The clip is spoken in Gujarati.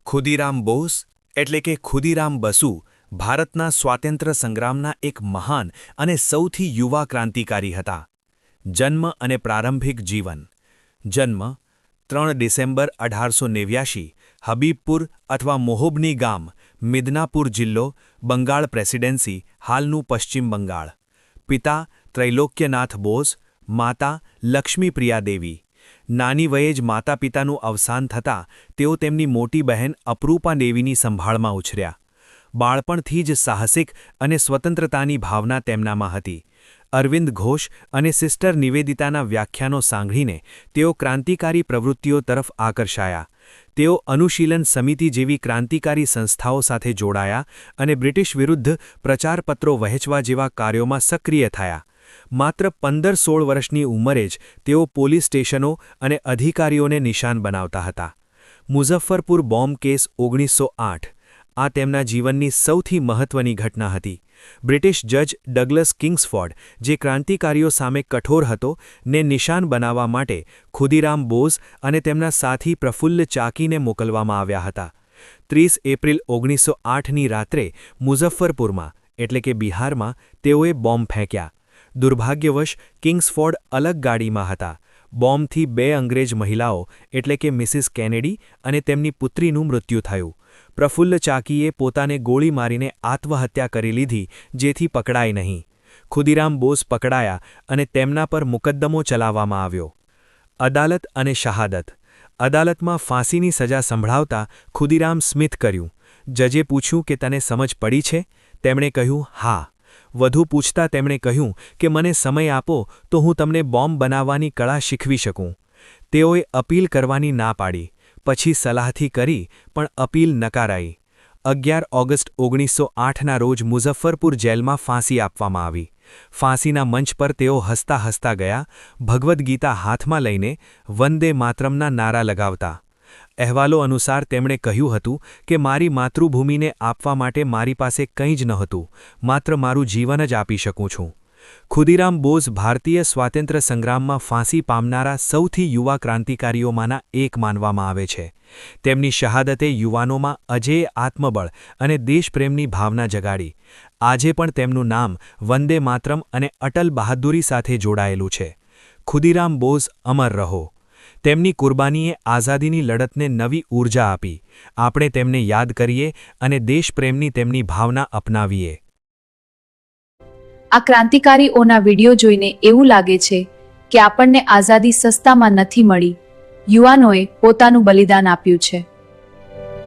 ખુદીરામ બોઝ એટલે કે ખુદીરામ બસુ ભારતના સ્વાતંત્ર્ય સંગ્રામના એક મહાન અને સૌથી યુવા ક્રાંતિકારી હતા. જન્મ અને પ્રારંભિક જીવન. જન્મ 3 ડિસેમ્બર 1889 હબીબપુર અથવા મોહોબની ગામ, મિદનાપુર જિલ્લો, બંગાળ પ્રેસિડેન્સી, હાલનું પશ્ચિમ બંગાળ. પિતા ત્રૈલોક્યનાથ બોઝ, માતા લક્ષ્મીપ્રિયા દેવી. નાની વયે જ માતા પિતાનું અવસાન થતાં તેઓ તેમની મોટી બહેન અપરૂપા દેવીની સંભાળમાં ઉછર્યા. બાળપણથી જ સાહસિક અને સ્વતંત્રતાની ભાવના તેમનામાં હતી. અરવિંદ ઘોષ અને સિસ્ટર નિવેદિતાના વ્યાખ્યાનો સાંભળીને તેઓ ક્રાંતિકારી પ્રવૃત્તિઓ તરફ આકર્ષાયા. તેઓ અનુશીલન સમિતિ જેવી ક્રાંતિકારી સંસ્થાઓ સાથે જોડાયા અને બ્રિટિશ વિરુદ્ધ પ્રચારપત્રો વહેંચવા જેવા કાર્યોમાં સક્રિય થયા. માત્ર 15-16 વર્ષની ઉંમરે જ તેઓ પોલીસ સ્ટેશનો અને અધિકારીઓને નિશાન બનાવતા હતા. મુઝફ્ફરપુર બોમ્બ કેસ 1908 આ તેમના જીવનની સૌથી મહત્વની ઘટના હતી. બ્રિટિશ જજ ડગલસ કિંગ્સફોર્ડ, જે ક્રાંતિકારીઓ સામે કઠોર હતો, ને નિશાન બનાવવા માટે ખુદીરામ બોઝ અને તેમના સાથી પ્રફુલ્લ ચાકીને મોકલવામાં આવ્યા હતા. 30 એપ્રિલ 1908ની રાત્રે મુઝફ્ફરપુરમાં એટલે કે બિહારમાં તેઓએ બોમ્બ ફેંક્યા. દુર્ભાગ્યવશ કિંગ્સફોર્ડ અલગ ગાડીમાં હતા. બોમ્બથી 2 અંગ્રેજ મહિલાઓ એટલે કે મિસિસ કેનેડી અને તેમની પુત્રીનું મૃત્યુ થયું. પ્રફુલ્લ ચાકીએ પોતાને ગોળી મારીને આત્મહત્યા કરી લીધી, જેથી પકડાય નહીં. ખુદીરામ બોઝ પકડાયા અને તેમના પર મુકદ્દમો ચલાવવામાં આવ્યો. અદાલત અને શહાદત. અદાલતમાં ફાંસીની સજા સંભળાવતા ખુદીરામ સ્મિત કર્યું. જજે પૂછ્યું કે તને સમજ પડી છે? તેમણે કહ્યું હા. વધુ પૂછતા તેમણે કહ્યું કે મને સમય આપો તો હું તમને બોમ્બ બનાવવાની કળા શીખવી શકું. તેઓએ અપીલ કરવાની ના પાડી. પછી સલાહથી કરી પણ અપીલ નકારાઈ. 11 ઓગસ્ટ 1908ના રોજ મુઝફ્ફરપુર જેલમાં ફાંસી આપવામાં આવી. ફાંસીના મંચ પર તેઓ હસતા હસતા ગયા, ભગવદ્ ગીતા હાથમાં લઈને વંદે માતરમના નારા લગાવતા. અહેવાલો અનુસાર તેમણે કહ્યું હતું કે મારી માતૃભૂમિને આપવા માટે મારી પાસે કંઈ જ નહોતું, માત્ર મારું જીવન જ આપી શકું છું. ખુદીરામ બોઝ ભારતીય સ્વાતંત્ર્ય સંગ્રામમાં ફાંસી પામનારા સૌથી યુવા ક્રાંતિકારીઓમાંના એક માનવામાં આવે છે. તેમની શહાદતે યુવાનોમાં અજેય આત્મબળ અને દેશપ્રેમની ભાવના જગાડી. આજે પણ તેમનું નામ વંદે માતરમ અને અટલ બહાદુરી સાથે જોડાયેલું છે. ખુદીરામ બોઝ અમર રહો. તેમની કુરબાનીએ આઝાદીની લડતને નવી ઊર્જા આપી. આપણે તેમને યાદ કરીએ અને દેશપ્રેમની તેમની ભાવના અપનાવીએ. આ ક્રાંતિકારીઓના વિડીયો જોઈને એવું લાગે છે કે આપણને આઝાદી સસ્તામાં નથી મળી. યુવાનોએ પોતાનું બલિદાન આપ્યું છે.